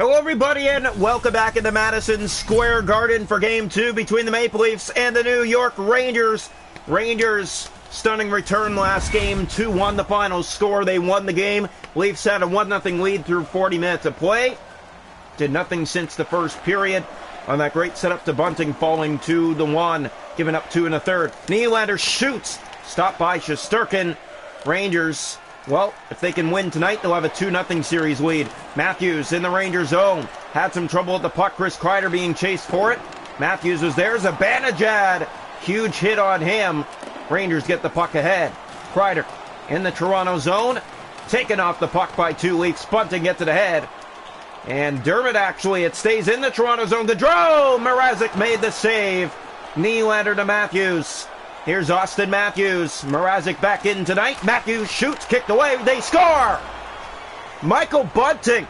Hello everybody and welcome back into Madison Square Garden for Game 2 between the Maple Leafs and the New York Rangers. Rangers stunning return last game, 2-1 the final score. They won the game. Leafs had a 1-0 lead through 40 minutes of play. Did nothing since the first period on that great setup to Bunting, falling 2-1, giving up 2 in the third. Nylander shoots, stopped by Shesterkin. Rangers, well, if they can win tonight, they'll have a 2-0 series lead. Matthews in the Ranger zone. Had some trouble with the puck. Chris Kreider being chased for it. Matthews was there. Zibanejad. Huge hit on him. Rangers get the puck ahead. Kreider in the Toronto zone. Taken off the puck by two Leafs. Bunting gets it ahead. And Dermott actually, it stays in the Toronto zone. Gaudreau! Mrazek made the save. Nylander to Matthews. Here's Austin Matthews. Mrazek back in tonight. Matthews shoots, kicked away. They score! Michael Bunting,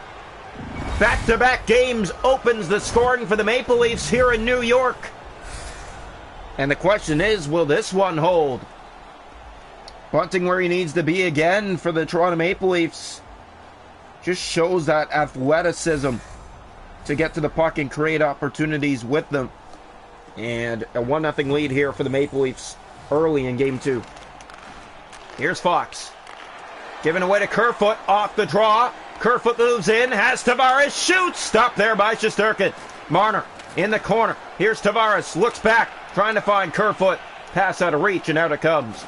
back-to-back games, opens the scoring for the Maple Leafs here in New York. And the question is, will this one hold? Bunting where he needs to be again for the Toronto Maple Leafs. Just shows that athleticism to get to the puck and create opportunities with them. And a 1-0 lead here for the Maple Leafs early in Game 2. Here's Fox. Given away to Kerfoot, off the draw. Kerfoot moves in, has Tavares, shoots! Stopped there by Shesterkin. Marner in the corner. Here's Tavares, looks back, trying to find Kerfoot. Pass out of reach, and out it comes.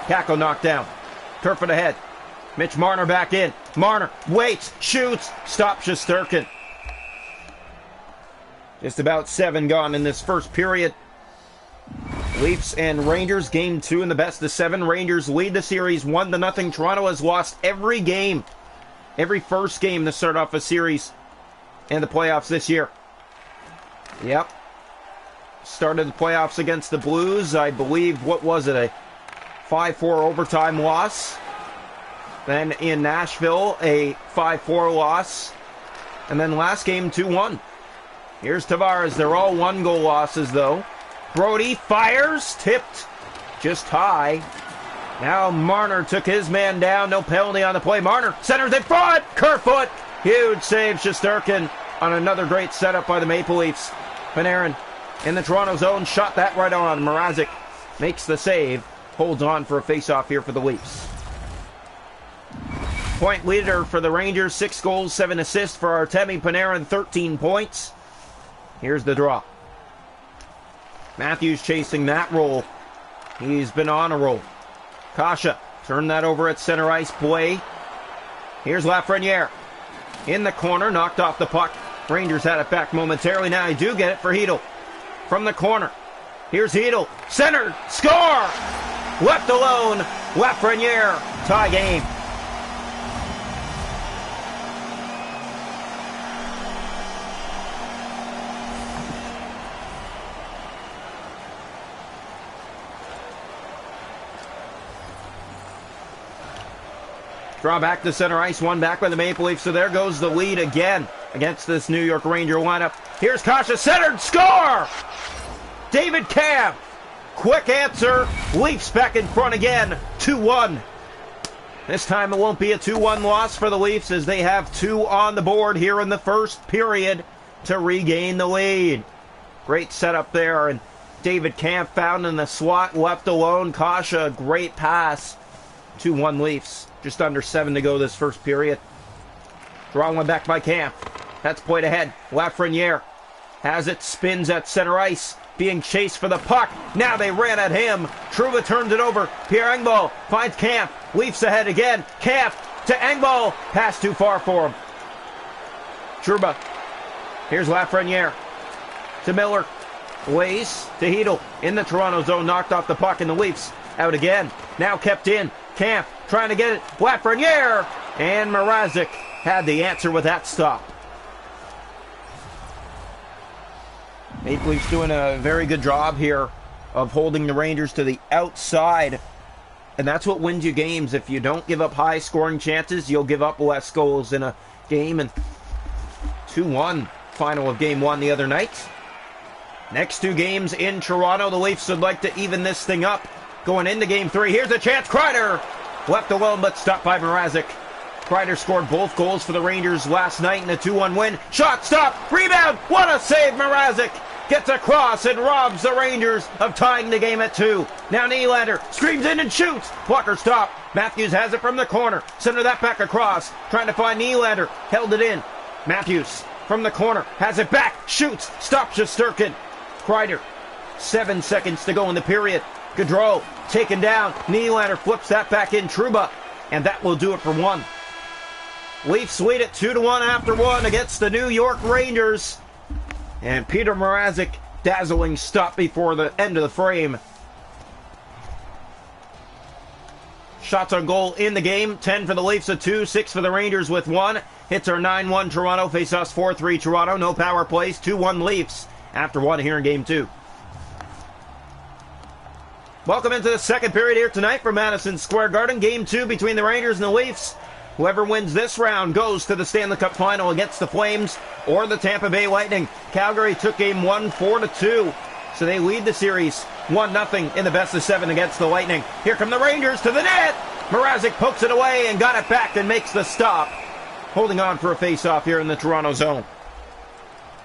Kako knocked down. Kerfoot ahead. Mitch Marner back in. Marner waits, shoots, stops Shesterkin. Just about 7 gone in this first period. Leafs and Rangers, Game 2 in the best of 7. Rangers lead the series 1-0. Toronto has lost every game. Every first game to start off a series in the playoffs this year. Yep. Started the playoffs against the Blues. I believe, what was it, a 5-4 overtime loss. Then in Nashville, a 5-4 loss. And then last game, 2-1. Here's Tavares. They're all 1-goal losses, though. Brody fires, tipped just high. Now Marner took his man down. No penalty on the play. Marner centers in front. Kerfoot. Huge save. Shesterkin on another great setup by the Maple Leafs. Panarin in the Toronto zone. Shot that right on. Mrazek makes the save. Holds on for a face-off here for the Leafs. Point leader for the Rangers. 6 goals, 7 assists for Artemi Panarin. 13 points. Here's the draw. Matthews chasing that roll. He's been on a roll. Kasha, turn that over at center ice play. Here's Lafreniere. In the corner, knocked off the puck. Rangers had it back momentarily. Now they do get it for Hedl. From the corner. Here's Hedl. Center, score! Left alone, Lafreniere. Tie game. Draw back to center ice, one back by the Maple Leafs, so there goes the lead again against this New York Ranger lineup. Here's Kasha, centered, score! David Kampf, quick answer, Leafs back in front again, 2-1. This time it won't be a 2-1 loss for the Leafs as they have 2 on the board here in the first period to regain the lead. Great setup there, and David Kampf found in the slot, left alone. Kasha, great pass. 2-1 Leafs. Just under 7 to go this first period. Draw one back by Kampf. That's played ahead. Lafreniere has it, spins at center ice, being chased for the puck. Now they ran at him. Trouba turns it over. Pierre Engvall finds Kampf. Leafs ahead again. Kampf to Engvall. Pass too far for him. Trouba. Here's Lafreniere to Miller. Lays to Hedl in the Toronto zone. Knocked off the puck, and the Leafs out again. Now kept in. Kampf trying to get it. Lafreniere. And Mrazek had the answer with that stop. Maple Leafs doing a very good job here of holding the Rangers to the outside. And that's what wins you games. If you don't give up high scoring chances, you'll give up less goals in a game. And 2-1 final of Game 1 the other night. Next 2 games in Toronto, the Leafs would like to even this thing up. Going into Game 3, here's a chance. Kreider left alone, but stopped by Mrazek. Kreider scored both goals for the Rangers last night in a 2-1 win. Shot, stop, rebound, what a save, Mrazek! Gets across and robs the Rangers of tying the game at 2. Now Nylander screams in and shoots. Blocker stop. Matthews has it from the corner. Center that back across. Trying to find Nylander. Held it in. Matthews from the corner. Has it back. Shoots. Stops Shesterkin. Kreider. 7 seconds to go in the period. Gaudreau taken down. Nylander flips that back in. Trouba. And that will do it for 1. Leafs lead it 2-1 after 1 against the New York Rangers. And Peter Mrazek, dazzling stop before the end of the frame. Shots on goal in the game. 10 for the Leafs with 2, 6 for the Rangers with 1. Hits are 9-1 Toronto, face-offs 4-3 Toronto. No power plays, 2-1 Leafs after 1 here in Game 2. Welcome into the second period here tonight from Madison Square Garden. Game 2 between the Rangers and the Leafs. Whoever wins this round goes to the Stanley Cup Final against the Flames or the Tampa Bay Lightning. Calgary took Game 1 4-2, so they lead the series 1-0 in the best of 7 against the Lightning. Here come the Rangers to the net. Mrazek pokes it away and got it back and makes the stop. Holding on for a face-off here in the Toronto zone.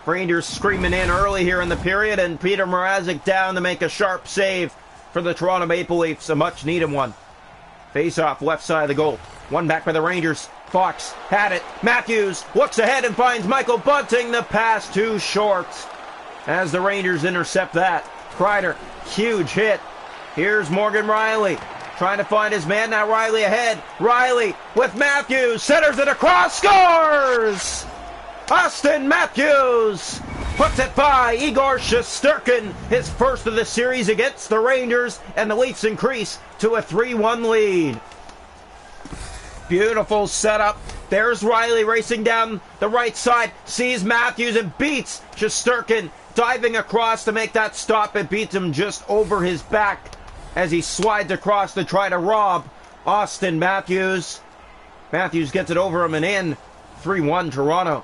Rangers screaming in early here in the period, and Peter Mrazek down to make a sharp save for the Toronto Maple Leafs, a much-needed one. Face-off left side of the goal. One back by the Rangers. Fox had it. Matthews looks ahead and finds Michael Bunting. The pass too short as the Rangers intercept that. Kreider, huge hit. Here's Morgan Rielly trying to find his man. Now Rielly ahead. Rielly with Matthews. Centers it across. Scores! Austin Matthews puts it by Igor Shesterkin. His first of the series against the Rangers. And the Leafs increase to a 3-1 lead. Beautiful setup. There's Rielly racing down the right side. Sees Matthews and beats Shesterkin. Diving across to make that stop. It beats him just over his back as he slides across to try to rob Austin Matthews. Matthews gets it over him and in. 3-1 Toronto.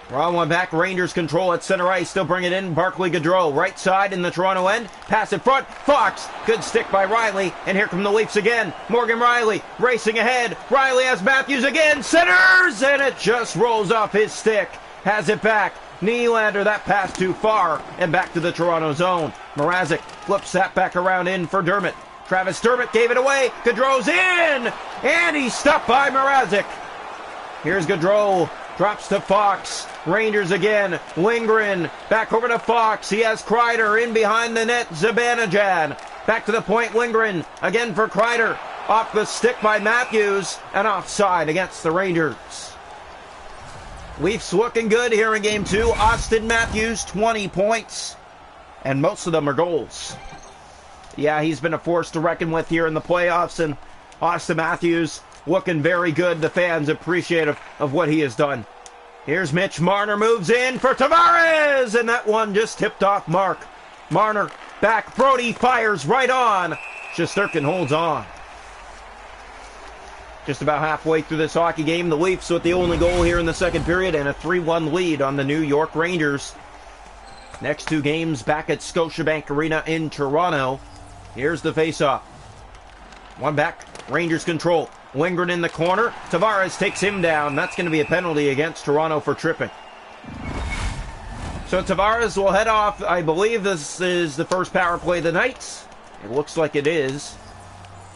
We're on one back. Rangers control at center ice. Still bring it in. Barclay Gaudreau. Right side in the Toronto end. Pass in front. Fox. Good stick by Rielly. And here come the Leafs again. Morgan Rielly racing ahead. Rielly has Matthews again. Centers! And it just rolls off his stick. Has it back. Nylander, that pass too far. And back to the Toronto zone. Mrazek flips that back around in for Dermott. Travis Dermott gave it away. Gaudreau's in! And he's stopped by Mrazek. Here's Gaudreau. Drops to Fox. Rangers again. Lindgren. Back over to Fox. He has Kreider in behind the net. Zibanejad. Back to the point. Lindgren. Again for Kreider. Off the stick by Matthews. And offside against the Rangers. Leafs looking good here in Game 2. Austin Matthews, 20 points. And most of them are goals. Yeah, he's been a force to reckon with here in the playoffs. And Austin Matthews looking very good. The fans appreciative of what he has done. Here's Mitch Marner, moves in for Tavares, and that one just tipped off Mark. Marner back, Brody fires right on. Shesterkin holds on. Just about halfway through this hockey game, the Leafs with the only goal here in the second period and a 3-1 lead on the New York Rangers. Next two games back at Scotiabank Arena in Toronto. Here's the faceoff. One back, Rangers control. Lindgren in the corner. Tavares takes him down. That's going to be a penalty against Toronto for tripping. So Tavares will head off. I believe this is the first power play of the night. It looks like it is.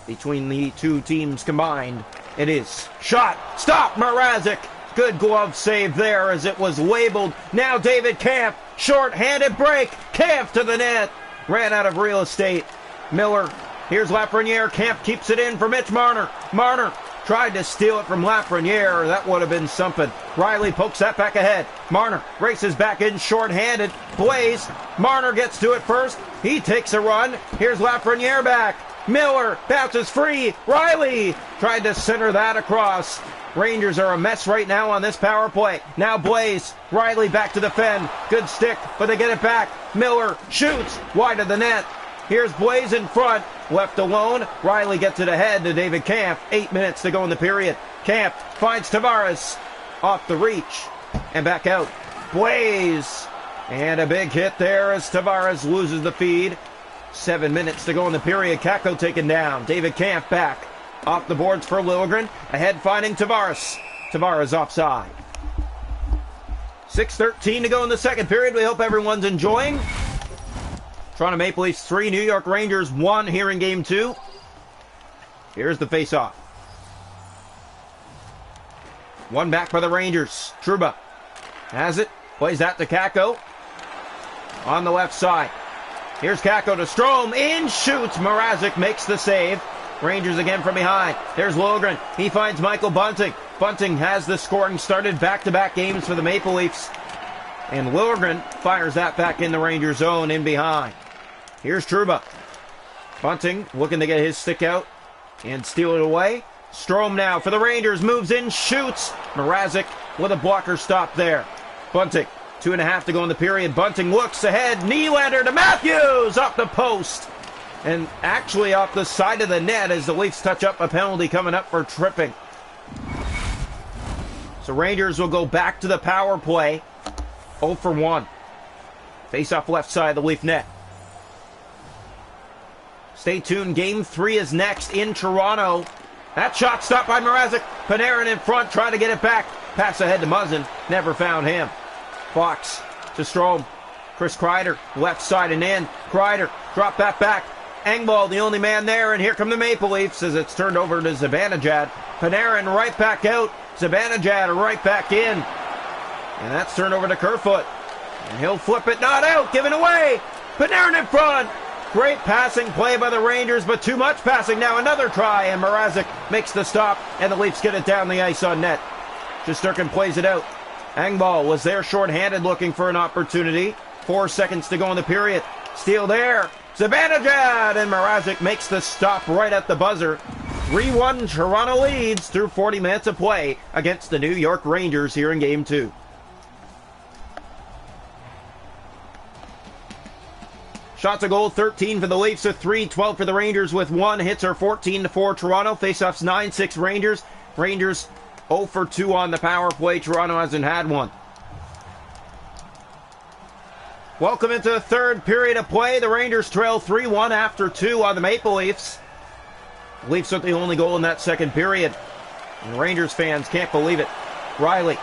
Between the two teams combined, it is. Shot. Stop. Mrazek. Good glove save there as it was labeled. Now David Kampf. Short-handed break. Kampf to the net. Ran out of real estate. Miller. Here's Lafreniere. Kampf keeps it in for Mitch Marner. Marner tried to steal it from Lafreniere. That would have been something. Rielly pokes that back ahead. Marner races back in short-handed. Blaze. Marner gets to it first. He takes a run. Here's Lafreniere back. Miller bounces free. Rielly tried to center that across. Rangers are a mess right now on this power play. Now Blaze. Rielly back to defend. Good stick, but they get it back. Miller shoots wide of the net. Here's Blaze in front. Left alone. Rielly gets it ahead to David Kampf. 8 minutes to go in the period. Kampf finds Tavares. Off the reach. And back out. Blaze. And a big hit there as Tavares loses the feed. 7 minutes to go in the period. Kakko taken down. David Kampf back. Off the boards for Liljegren. Ahead finding Tavares. Tavares offside. 6:13 to go in the second period. We hope everyone's enjoying. Toronto Maple Leafs 3, New York Rangers 1 here in Game 2. Here's the face-off. One back by the Rangers. Trouba has it. Plays that to Kakko. On the left side. Here's Kakko to Strome. In shoots. Mrazek makes the save. Rangers again from behind. There's Liljegren. He finds Michael Bunting. Bunting has the scoring started. Back-to-back games for the Maple Leafs. And Liljegren fires that back in the Rangers zone in behind. Here's Trouba. Bunting looking to get his stick out and steal it away. Strome now for the Rangers. Moves in, shoots. Mrazek with a blocker stop there. Bunting, 2.5 to go in the period. Bunting looks ahead. Nylander to Matthews. Off the post. And actually off the side of the net as the Leafs touch up a penalty coming up for tripping. So Rangers will go back to the power play. 0 for 1. Face off left side of the Leaf net. Stay tuned. Game 3 is next in Toronto. That shot stopped by Mrazek. Panarin in front trying to get it back. Pass ahead to Muzzin. Never found him. Fox to Strome. Chris Kreider left side and in. Kreider drop that back. Engvall the only man there, and here come the Maple Leafs as it's turned over to Zibanejad. Panarin right back out. Zibanejad right back in. And that's turned over to Kerfoot. And he'll flip it, not out, given away. Panarin in front. Great passing play by the Rangers, but too much passing now. Another try, and Mrazek makes the stop, and the Leafs get it down the ice on net. Shesterkin plays it out. Engvall was there shorthanded looking for an opportunity. 4 seconds to go in the period. Steal there. Zibanejad, and Mrazek makes the stop right at the buzzer. 3-1 Toronto leads through 40 minutes of play against the New York Rangers here in Game 2. Shots a goal, 13 for the Leafs with 3, 12 for the Rangers with 1. Hits are 14-4 Toronto. Faceoffs 9-6 Rangers. Rangers 0 for 2 on the power play. Toronto hasn't had one. Welcome into the third period of play. The Rangers trail 3-1 after 2 on the Maple Leafs. Leafs with the only goal in that second period. And Rangers fans can't believe it. Riley.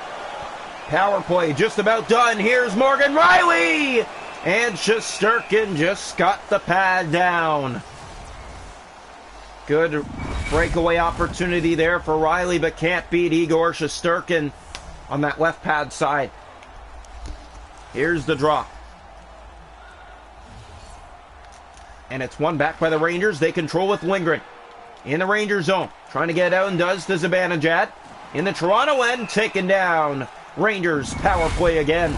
Power play just about done. Here's Morgan Riley! And Shesterkin just got the pad down. Good breakaway opportunity there for Riley, but can't beat Igor Shesterkin on that left pad side. Here's the drop. And it's one back by the Rangers. They control with Lindgren. In the Rangers zone. Trying to get out and does to Zibanejad. In the Toronto end, taken down. Rangers power play again.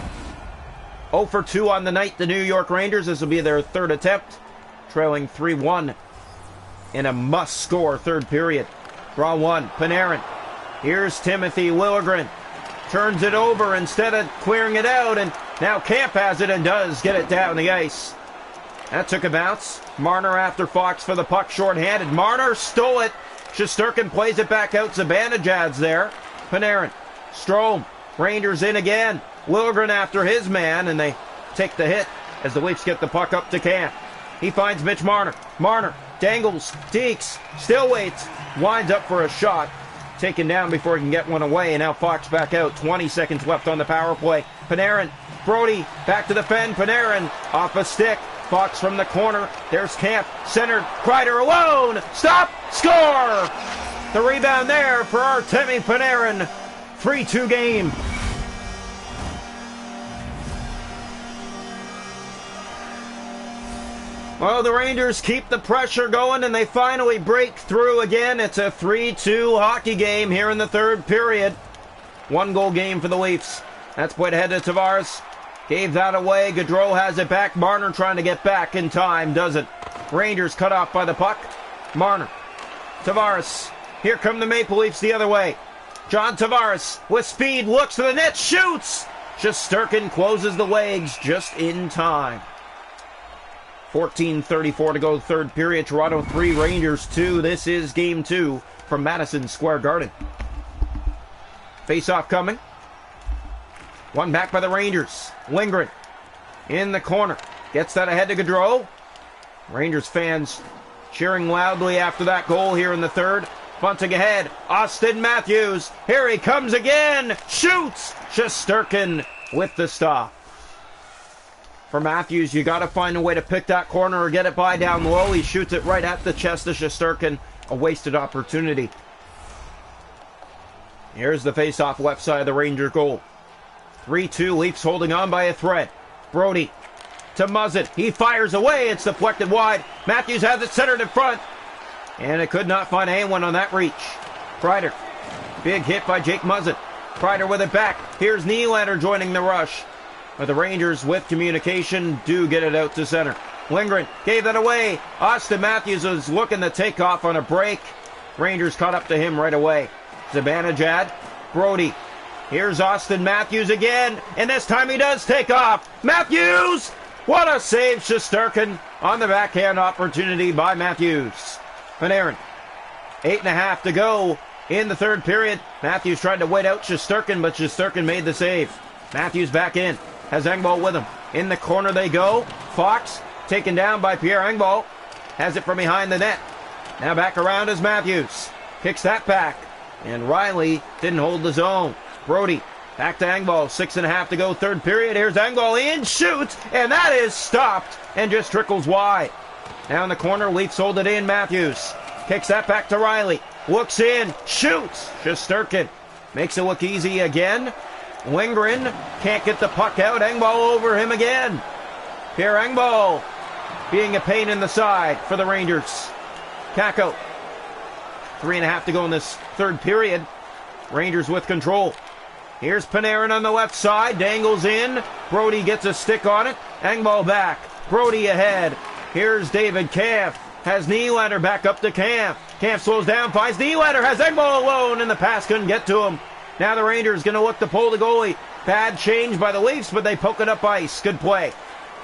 0 for 2 on the night, the New York Rangers. This will be their third attempt. Trailing 3-1 in a must-score third period. Draw one, Panarin. Here's Timothy Liljegren. Turns it over instead of clearing it out, and now Camp has it and does get it down the ice. That took a bounce. Marner after Fox for the puck shorthanded. Marner stole it. Shesterkin plays it back out. Zibanejad's there. Panarin. Strome. Rangers in again. Liljegren after his man, and they take the hit as the Leafs get the puck up to Camp. He finds Mitch Marner. Marner dangles, deeks, still waits, winds up for a shot. Taken down before he can get one away, and now Fox back out. 20 seconds left on the power play. Panarin. Brody back to defend. Panarin off a stick. Fox from the corner. There's Camp. Centered. Kreider alone. Stop. Score. The rebound there for Artemi Panarin. 3-2 game. Well, the Rangers keep the pressure going, and they finally break through again. It's a 3-2 hockey game here in the third period. 1-goal game for the Leafs. That's played ahead to Tavares. Gave that away. Gaudreau has it back. Marner trying to get back in time. Doesn't. Rangers cut off by the puck. Marner. Tavares. Here come the Maple Leafs the other way. John Tavares with speed. Looks to the net. Shoots. Shesterkin closes the legs just in time. 14:34 to go third period. Toronto 3, Rangers 2. This is Game 2 from Madison Square Garden. Face-off coming. One back by the Rangers. Lindgren in the corner. Gets that ahead to Gaudreau. Rangers fans cheering loudly after that goal here in the third. Bunting ahead. Austin Matthews. Here he comes again. Shoots. Shesterkin with the stop. For Matthews, you got to find a way to pick that corner or get it by down low. He shoots it right at the chest of Shesterkin. A wasted opportunity. Here's the face-off left side of the Ranger goal. 3-2, Leafs holding on by a thread. Brody to Muzzin. He fires away. It's deflected wide. Matthews has it centered in front. And it could not find anyone on that reach. Kreider. Big hit by Jake Muzzin. Kreider with it back. Here's Nylander joining the rush. But the Rangers, with communication, do get it out to center. Lindgren gave that away. Austin Matthews was looking to take off on a break. Rangers caught up to him right away. Zibanejad. Brody. Here's Austin Matthews again. And this time he does take off. Matthews! What a save, Shesterkin, on the backhand opportunity by Matthews. Panarin. 8.5 to go in the third period. Matthews tried to wait out Shesterkin, but Shesterkin made the save. Matthews back in. Has Engvall with him. In the corner they go. Fox taken down by Pierre Engvall. Has it from behind the net. Now back around is Matthews. Kicks that back. And Riley didn't hold the zone. Brody back to Engvall. 6.5 to go third period. Here's Engvall in. Shoots. And that is stopped. And just trickles wide. Now in the corner, Leafs hold it in. Matthews kicks that back to Riley. Looks in. Shoots. Shesterkin makes it look easy again. Lindgren can't get the puck out. Engvall over him again. Pierre Engvall being a pain in the side for the Rangers. Kakko. 3.5 to go in this third period. Rangers with control. Here's Panarin on the left side. Dangles in. Brody gets a stick on it. Engvall back. Brody ahead. Here's David Kampf. Has Nylander back up to Kampf. Kampf slows down, finds Nylander. Has Engvall alone, and the pass couldn't get to him. Now the Rangers going to look to pull the goalie. Bad change by the Leafs, but they poke it up ice. Good play.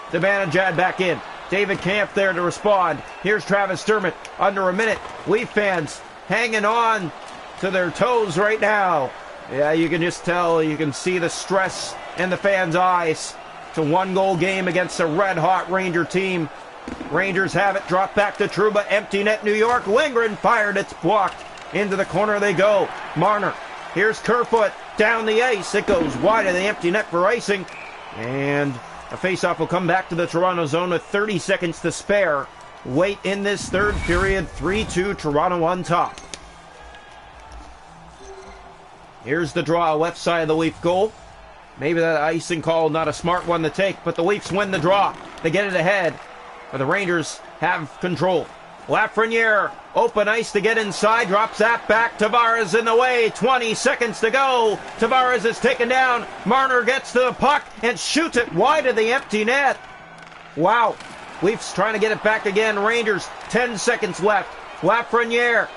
Zibanejad back in. David Kampf there to respond. Here's Travis Dermott. Under a minute. Leaf fans hanging on to their toes right now. Yeah, you can just tell. You can see the stress in the fans' eyes. It's a one-goal game against a red-hot Ranger team. Rangers have it. Drop back to Trouba. Empty net, New York. Lindgren fired. It's blocked. Into the corner they go. Marner. Here's Kerfoot down the ice. It goes wide of the empty net for icing. And a faceoff will come back to the Toronto zone with 30 seconds to spare. Late in this third period, 3-2, Toronto on top. Here's the draw, left side of the Leaf goal. Maybe that icing call, not a smart one to take, but the Leafs win the draw. They get it ahead, but the Rangers have control. Lafreniere, open ice to get inside, drops that back. Tavares in the way, 20 seconds to go. Tavares is taken down. Marner gets to the puck and shoots it wide of the empty net. Wow. Leafs trying to get it back again. Rangers, 10 seconds left. Lafreniere.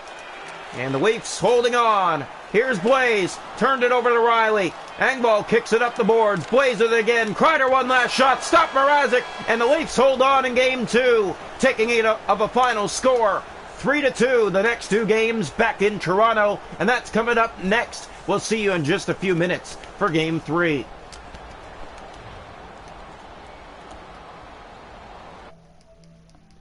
And the Leafs holding on. Here's Blaze. Turned it over to Riley. Engvall kicks it up the boards. Blaze it again. Kreider one last shot. Stop Mrazek. And the Leafs hold on in game two. Taking it of a final score. 3-2. The next two games back in Toronto. And that's coming up next. We'll see you in just a few minutes for game three.